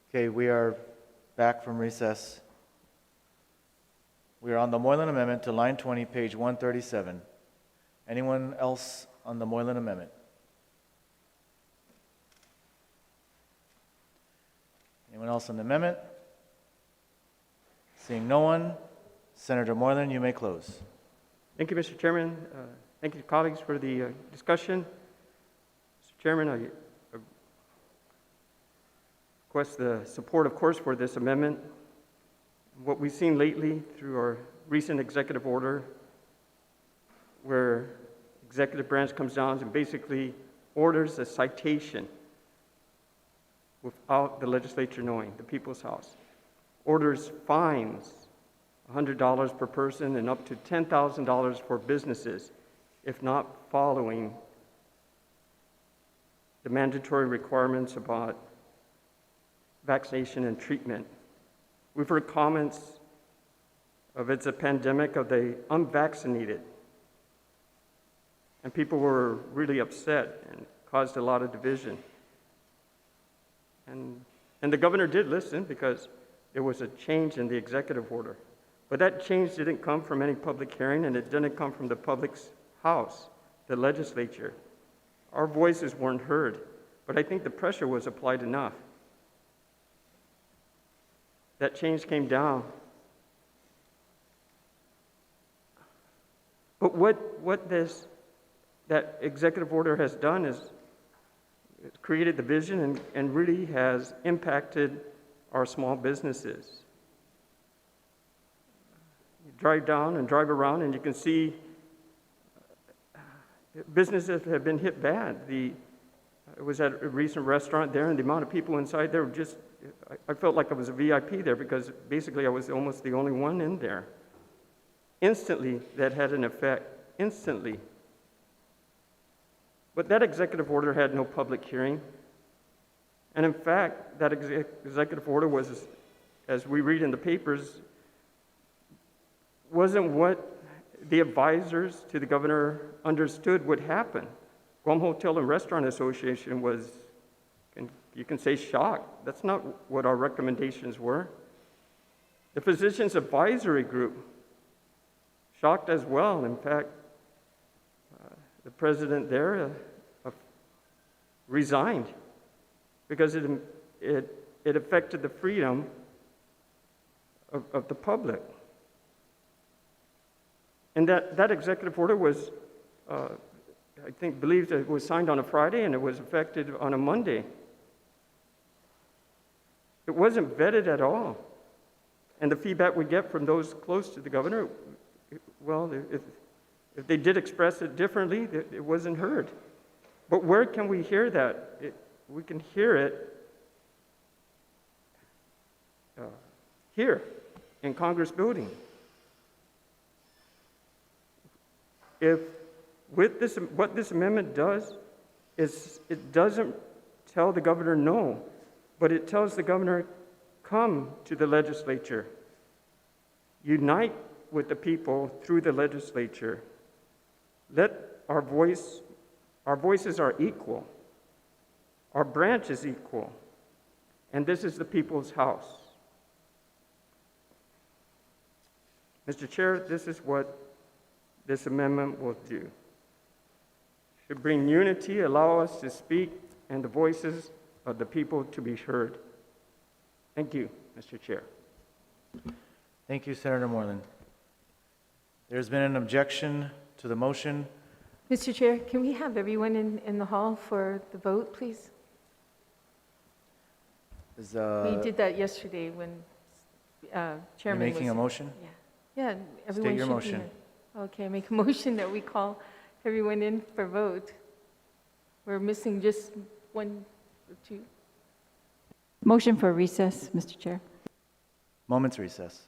Okay, we are back from recess. We are on the Moylan Amendment to line 20, page 137. Anyone else on the Moylan Amendment? Anyone else on the amendment? Seeing no one, Senator Moylan, you may close. Thank you, Mr. Chairman. Thank you, colleagues, for the discussion. Mr. Chairman, I request the support, of course, for this amendment. What we've seen lately through our recent executive order, where executive branch comes down and basically orders a citation without the legislature knowing, the People's House, orders fines, $100 per person and up to $10,000 for businesses if not following the mandatory requirements about vaccination and treatment. We've heard comments of it's a pandemic of the unvaccinated, and people were really upset and caused a lot of division. And the governor did listen because there was a change in the executive order. But that change didn't come from any public hearing, and it didn't come from the public's house, the legislature. Our voices weren't heard, but I think the pressure was applied enough. That change came down. But what that executive order has done is it's created division and really has impacted our small businesses. You drive down and drive around and you can see businesses have been hit bad. I was at a recent restaurant there, and the amount of people inside there were just, I felt like I was a VIP there because basically I was almost the only one in there. Instantly, that had an effect. Instantly. But that executive order had no public hearing. And in fact, that executive order was, as we read in the papers, wasn't what the advisors to the governor understood would happen. Guam Hotel and Restaurant Association was, you can say, shocked. That's not what our recommendations were. The Physicians Advisory Group, shocked as well. In fact, the president there resigned because it affected the freedom of the public. And that executive order was, believed it was signed on a Friday and it was effective on a Monday. It wasn't vetted at all. And the feedback we get from those close to the governor, well, if they did express it differently, it wasn't heard. But where can we hear that? We can hear it here in Congress building. What this amendment does is it doesn't tell the governor no, but it tells the governor, come to the legislature. Unite with the people through the legislature. Let our voices are equal. Our branch is equal. And this is the people's house. Mr. Chair, this is what this amendment will do. It should bring unity, allow us to speak, and the voices of the people to be heard. Thank you, Mr. Chair. Thank you, Senator Moylan. There's been an objection to the motion. Mr. Chair, can we have everyone in the hall for the vote, please? We did that yesterday when Chairman was... making a motion? Yeah, everyone State your should motion. be here. Okay, I make a motion that we call everyone in for vote. We're missing just one or two. Motion for recess, Mr. Chair. Moment's recess.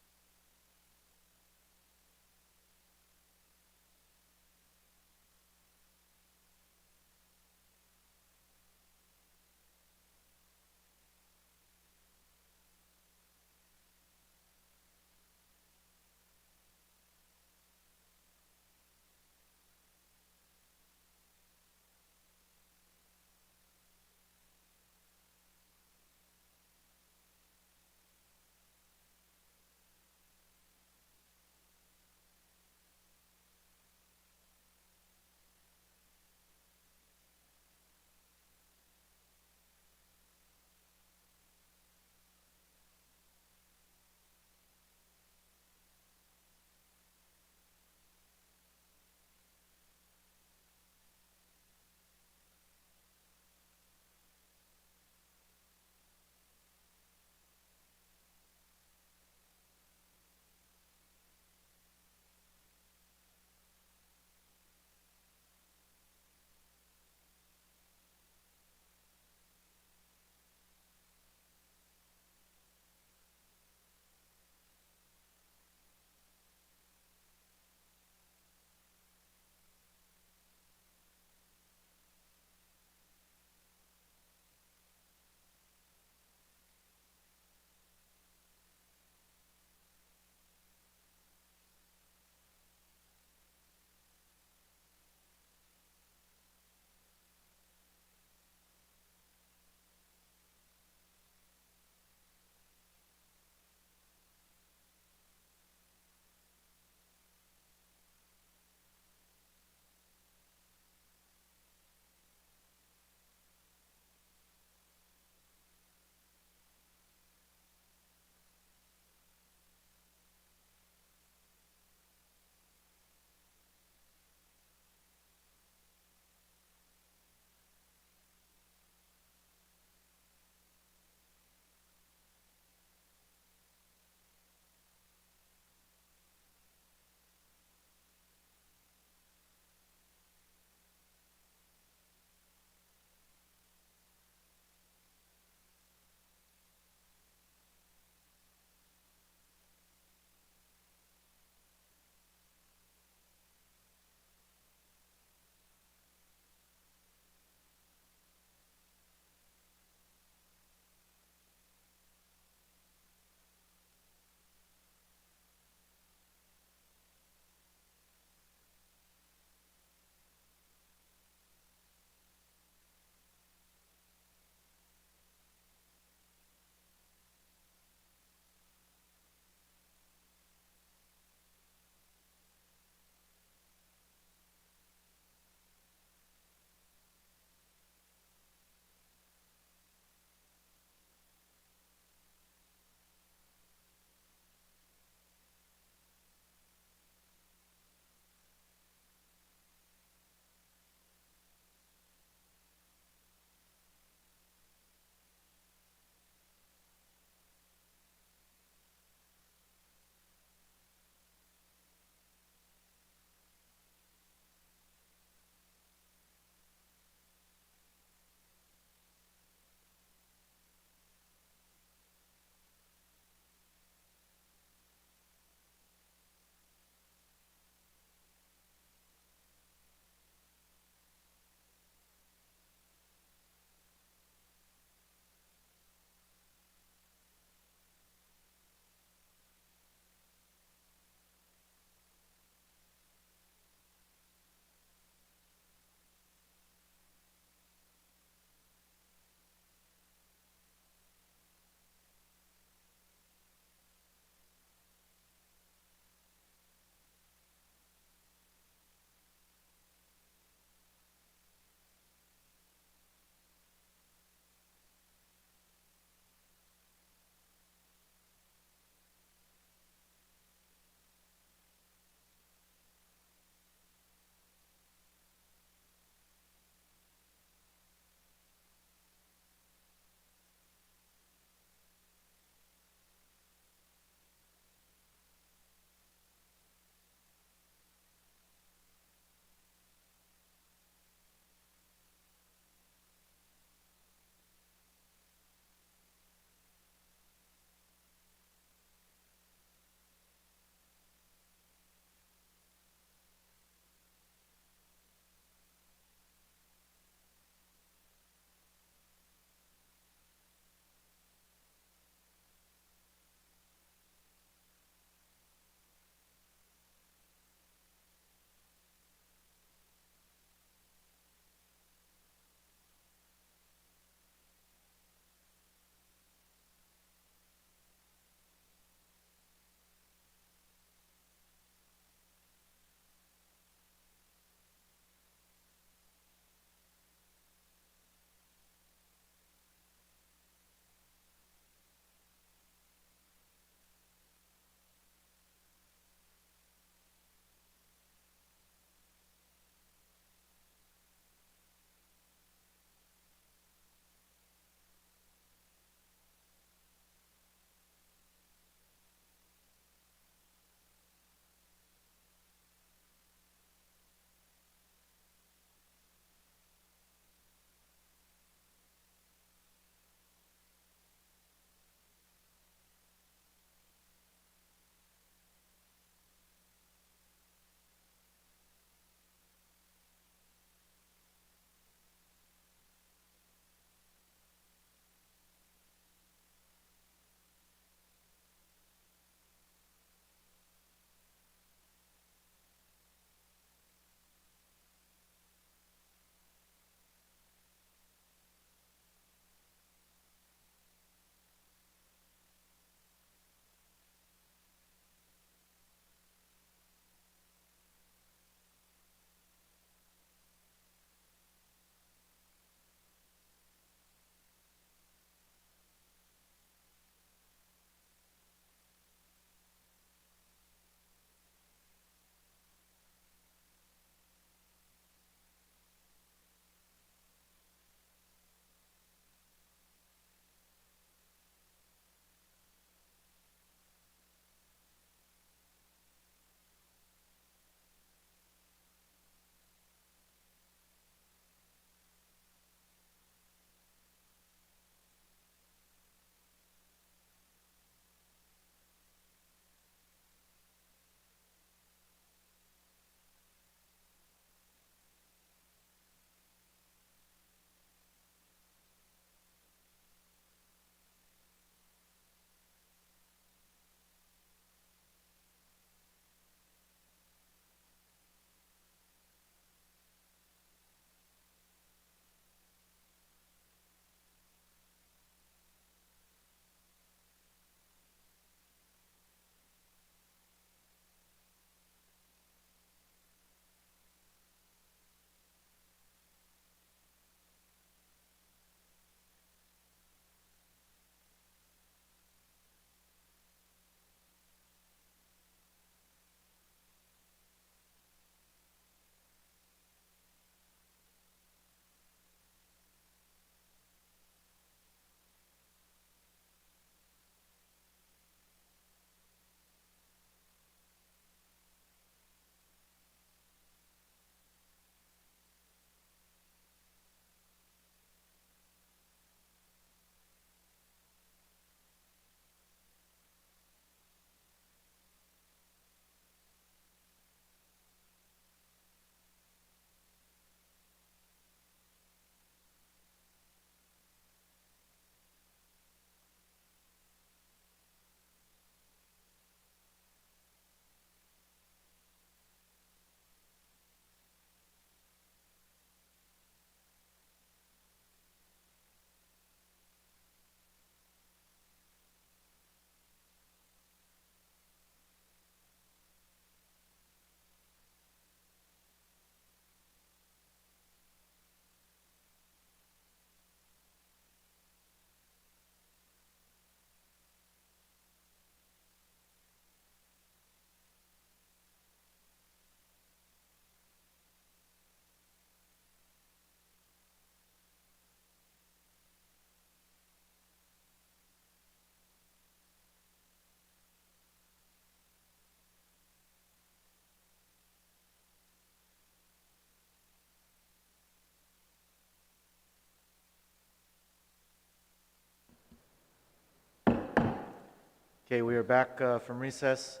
Okay, we are back from recess.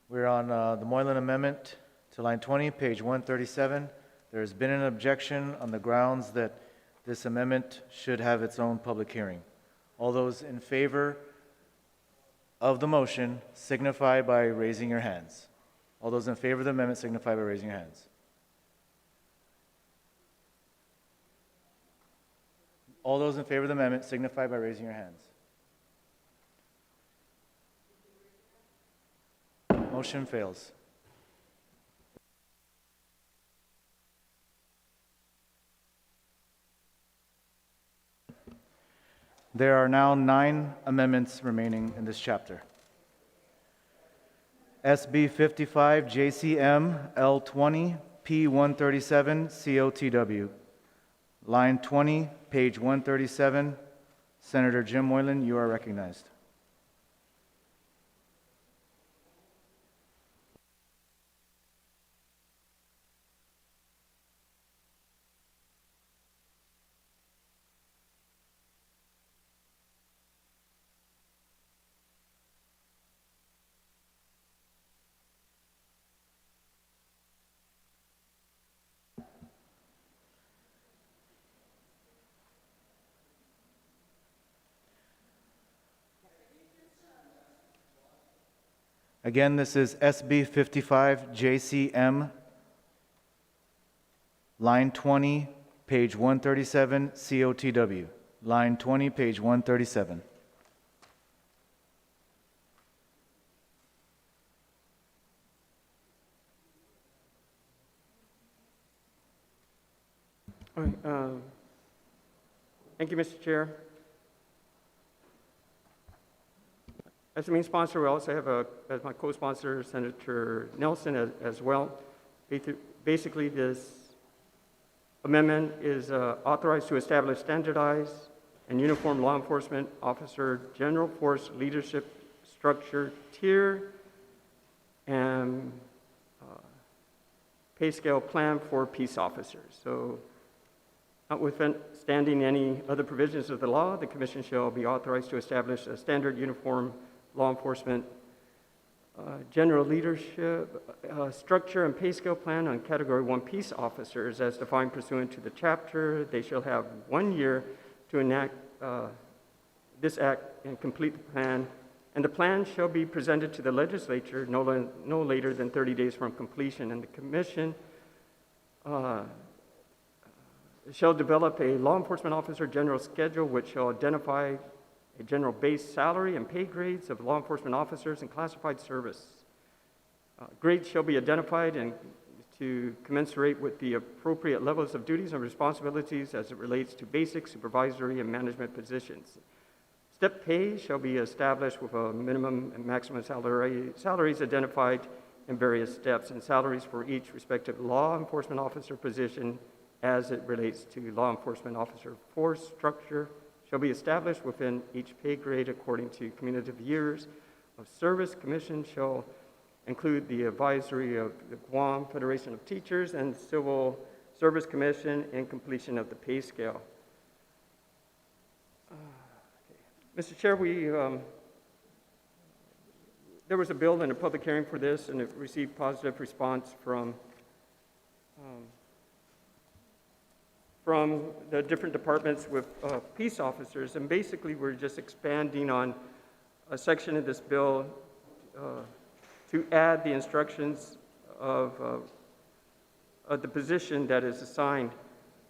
We're on the Moylan Amendment to line 20, page 137. There has been an objection on the grounds that this amendment should have its own public hearing. All those in favor of the motion signify by raising your hands. All those in favor of the amendment signify by raising your hands. All those in favor of the amendment signify by raising your hands. Motion fails. There are now 9 amendments remaining in this chapter. SB 55 JCM L20 P137 COTW. Line 20, page 137. Senator Jim Moylan, you are recognized. Again, this is SB 55 JCM, line 20, page 137, COTW. Line 20, page 137. All right, thank you, Mr. Chair. As the main sponsor, we also have as my co-sponsor, Senator Nelson as well. Basically, this amendment is authorized to establish standardized and uniform law enforcement officer general force leadership structure, tier, and pay scale plan for peace officers. So, notwithstanding any other provisions of the law, the Commission shall be authorized to establish a standard uniform law enforcement general leadership structure and pay scale plan on Category 1 peace officers as defined pursuant to the chapter. They shall have 1 year to enact this act and complete the plan, and the plan shall be presented to the legislature no later than 30 days from completion, and the Commission shall develop a law enforcement officer general schedule which shall identify a general base salary and pay grades of law enforcement officers in classified service. Grades shall be identified and to commensurate with the appropriate levels of duties and responsibilities as it relates to basic, supervisory, and management positions. Step pay shall be established with a minimum and maximum salaries identified in various steps, and salaries for each respective law enforcement officer position as it relates to law enforcement officer force structure shall be established within each pay grade according to cumulative years of service. Commission shall include the advisory of the Guam Federation of Teachers and Civil Service Commission in completion of the pay scale. Mr. Chair, there was a bill in a public hearing for this, and it received positive response from the different departments with peace officers, and basically we're just expanding on a section of this bill to add the instructions of the position that is assigned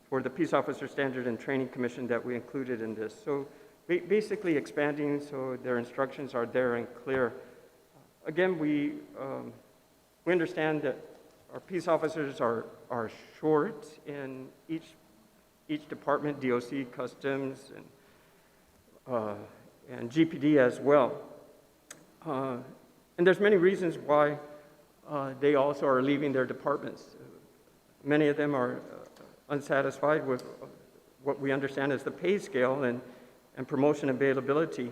for the Peace Officer Standard and Training Commission that we included in this. So basically expanding so their instructions are there and clear. Again, we understand that our peace officers are short in each department, DOC, Customs, and GPD as well. And there's many reasons why they also are leaving their departments. Many of them are unsatisfied with what we understand as the pay scale and promotion availability.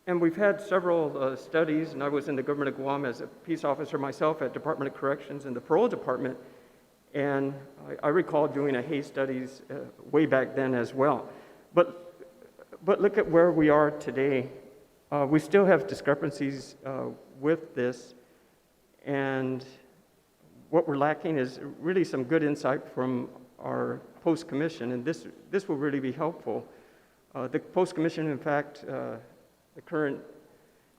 And we've had several studies, and I was in the government of Guam as a peace officer myself at Department of Corrections and the Parole Department, and I recall doing a Hays studies way back then as well. But look at where we are today. We still have discrepancies with this, and what we're lacking is really some good insight from our post-commission, and this will really be helpful. The post-commission, in fact, the current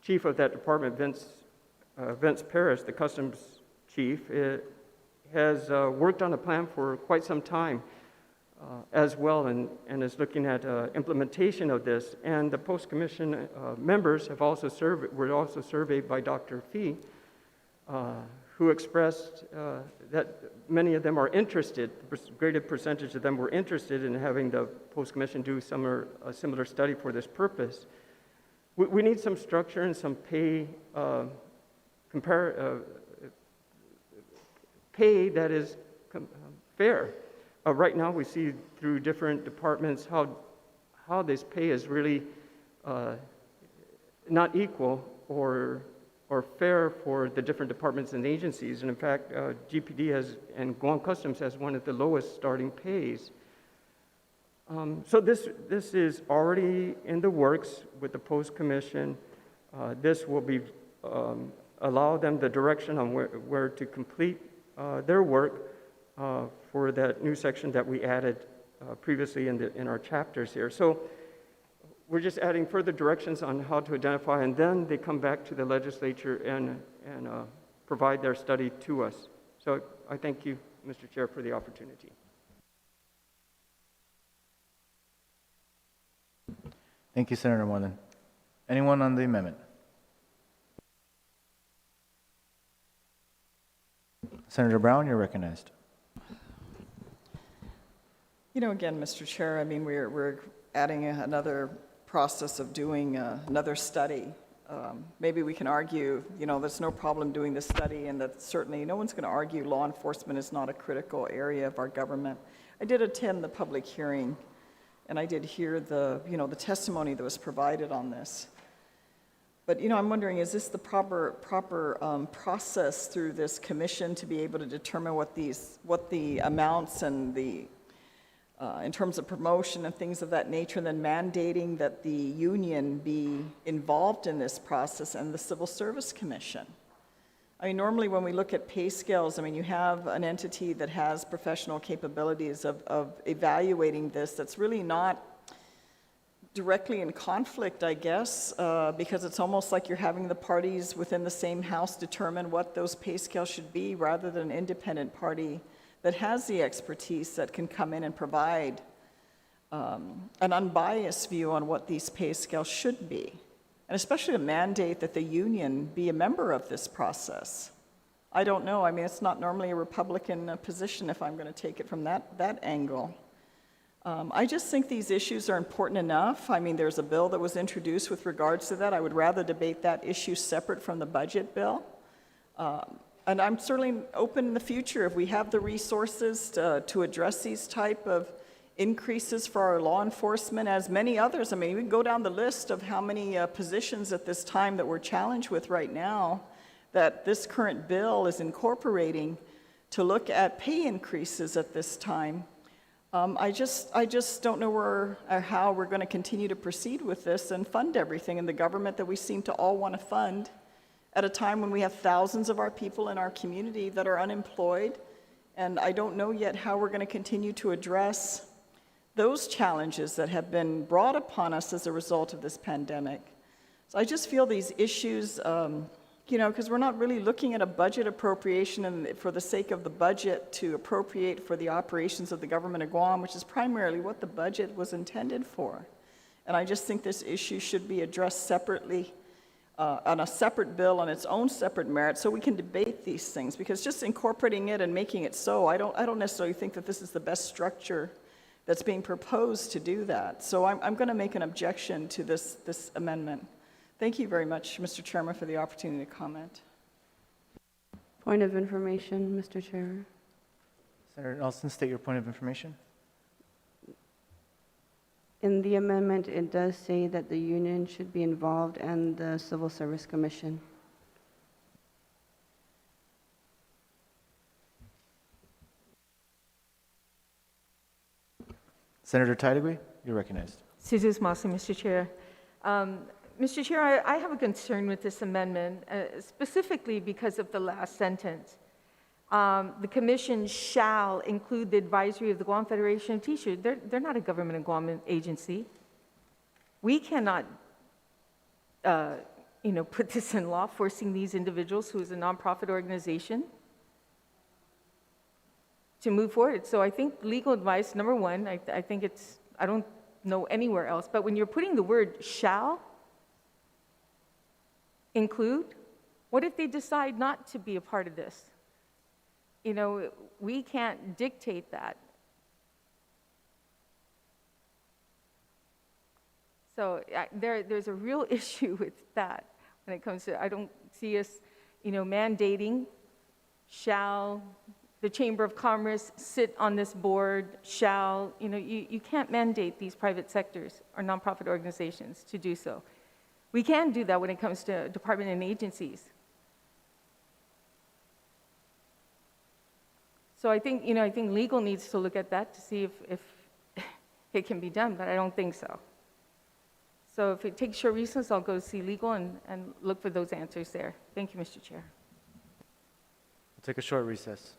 chief of that department, Vince Parrish, the customs chief, has worked on a plan for quite some time as well, and is looking at implementation of this. And the post-commission members have also were also surveyed by Dr. Fee, who expressed that many of them are interested, a greater percentage of them were interested in having the post-commission do a similar study for this purpose. We need some structure and some pay that is fair. Right now, we see through different departments how this pay is really not equal or fair for the different departments and agencies. And in fact, GPD and Guam Customs has one of the lowest starting pays. So this is already in the works with the post-commission. This will be allow them the direction on where to complete their work for that new section that we added previously in our chapters here. So we're just adding further directions on how to identify, and then they come back to the legislature and provide their study to us. So I thank you, Mr. Chair, for the opportunity. Thank you, Senator Moylan. Anyone on the amendment? Senator Brown, you're recognized. You know, again, Mr. Chair, I mean, we're adding another process of doing another study. Maybe we can argue, you know, there's no problem doing this study, and that certainly no one's going to argue law enforcement is not a critical area of our government. I did attend the public hearing, and I did hear the testimony that was provided on this. But, you know, I'm wondering, is this the proper process through this commission to be able to determine what the amounts and the in terms of promotion and things of that nature, and then mandating that the union be involved in this process and the Civil Service Commission? I mean, normally when we look at pay scales, I mean, you have an entity that has professional capabilities of evaluating this that's really not directly in conflict, I guess, because it's almost like you're having the parties within the same house determine what those pay scales should be, rather than an independent party that has the expertise that can come in and provide an unbiased view on what these pay scales should be, and especially a mandate that the union be a member of this process. I don't know. I mean, it's not normally a Republican position if I'm going to take it from that angle. I just think these issues are important enough. I mean, there's a bill that was introduced with regards to that. I would rather debate that issue separate from the budget bill. And I'm certainly open in the future, if we have the resources to address these type of increases for our law enforcement, as many others. I mean, we can go down the list of how many positions at this time that we're challenged with right now that this current bill is incorporating to look at pay increases at this time. I just don't know where or how we're going to continue to proceed with this and fund everything in the government that we seem to all want to fund at a time when we have thousands of our people in our community that are unemployed. And I don't know yet how we're going to continue to address those challenges that have been brought upon us as a result of this pandemic. So I just feel these issues, you know, because we're not really looking at a budget appropriation and for the sake of the budget to appropriate for the operations of the government of Guam, which is primarily what the budget was intended for. And I just think this issue should be addressed separately on a separate bill on its own separate merit, so we can debate these things. Because just incorporating it and making it so, I don't necessarily think that this is the best structure that's being proposed to do that. So I'm going to make an objection to this amendment. Thank you very much, Mr. Chairman, for the opportunity to comment. Point of information, Mr. Chair. Senator Nelson, state your point of information. In the amendment, it does say that the union should be involved and the Civil Service Commission. Senator Titlery, you're recognized. Suzus Mossy, Mr. Chair. Mr. Chair, I have a concern with this amendment, specifically because of the last sentence. The commission shall include the advisory of the Guam Federation of Teachers. They're not a government of Guam agency. We cannot, put this in law, forcing these individuals, who is a nonprofit organization, to move forward. So I think legal advice, number one, I think it's, I don't know anywhere else, but when you're putting the word shall include, what if they decide not to be a part of this? We can't dictate that. So there's a real issue with that when it comes to, I don't see us, mandating shall the Chamber of Commerce sit on this board, shall, you can't mandate these private sectors or nonprofit organizations to do so. We can do that when it comes to department and agencies. So I think legal needs to look at that to see if it can be done, but I don't think so. So if it takes short recess, I'll go see legal and look for those answers there. Thank you, Mr. Chair. We'll take a short recess.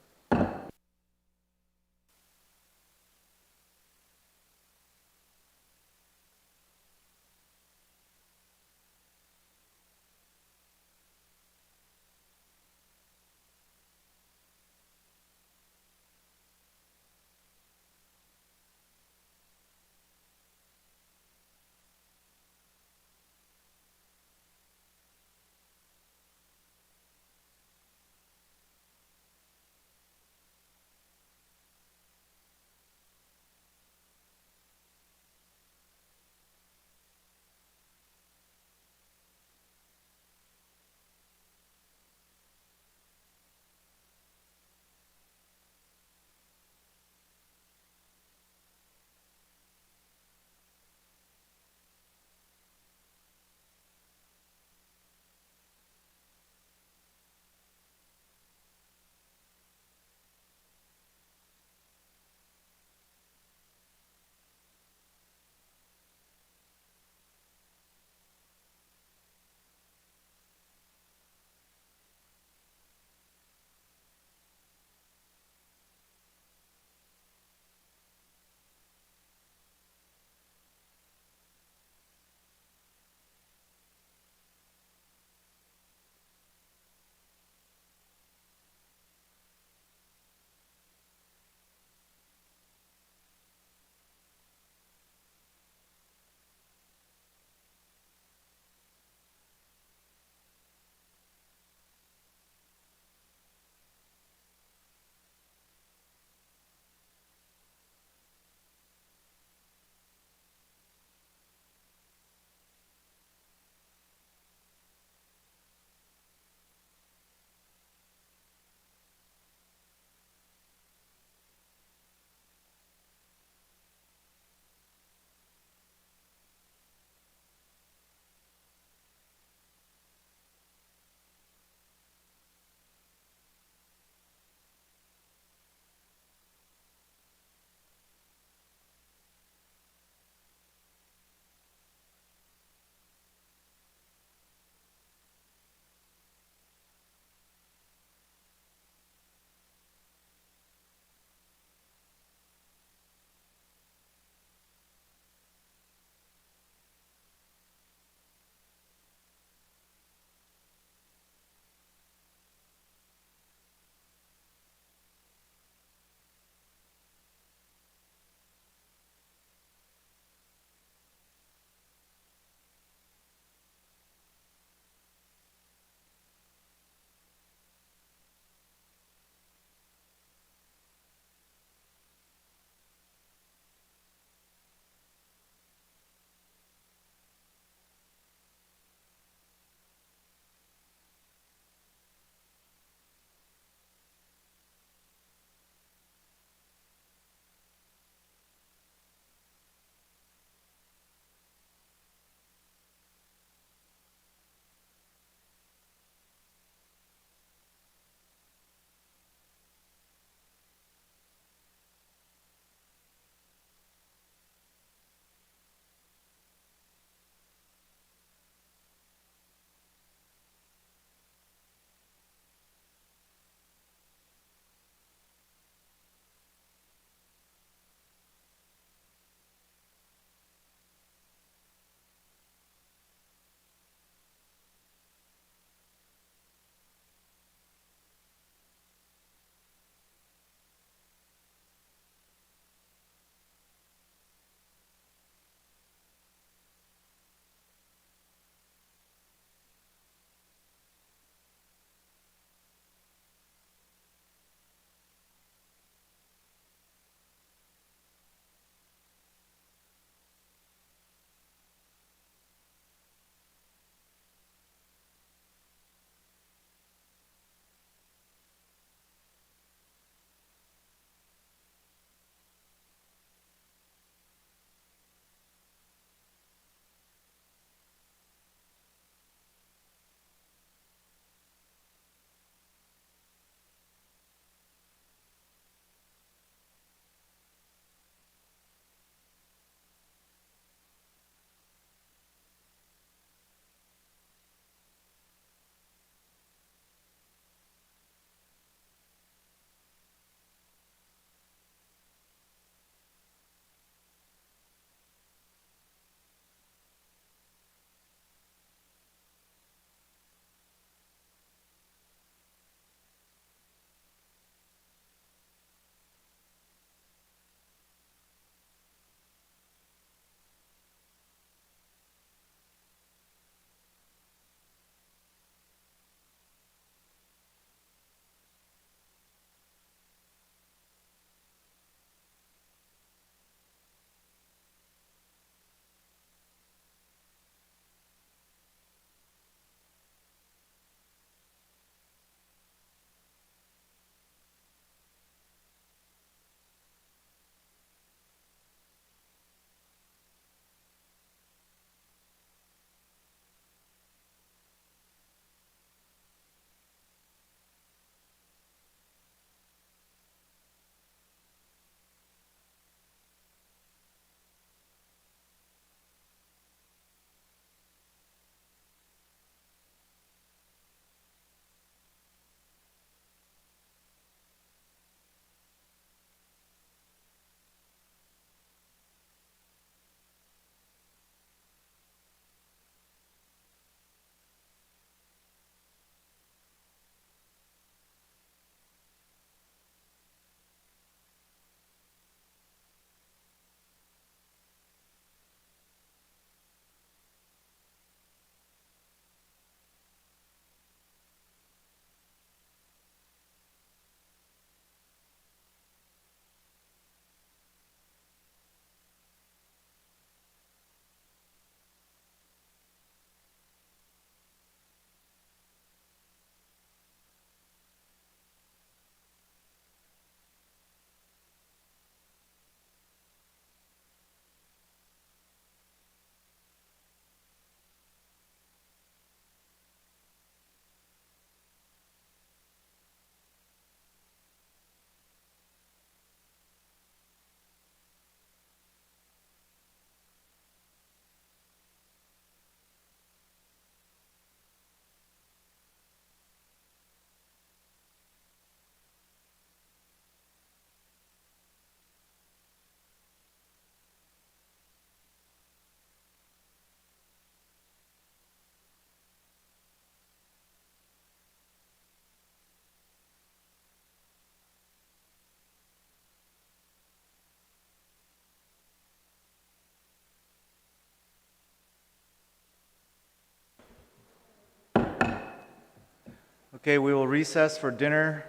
Okay, we will recess for dinner.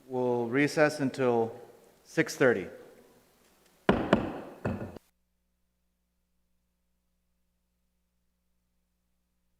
We'll recess until 6:30.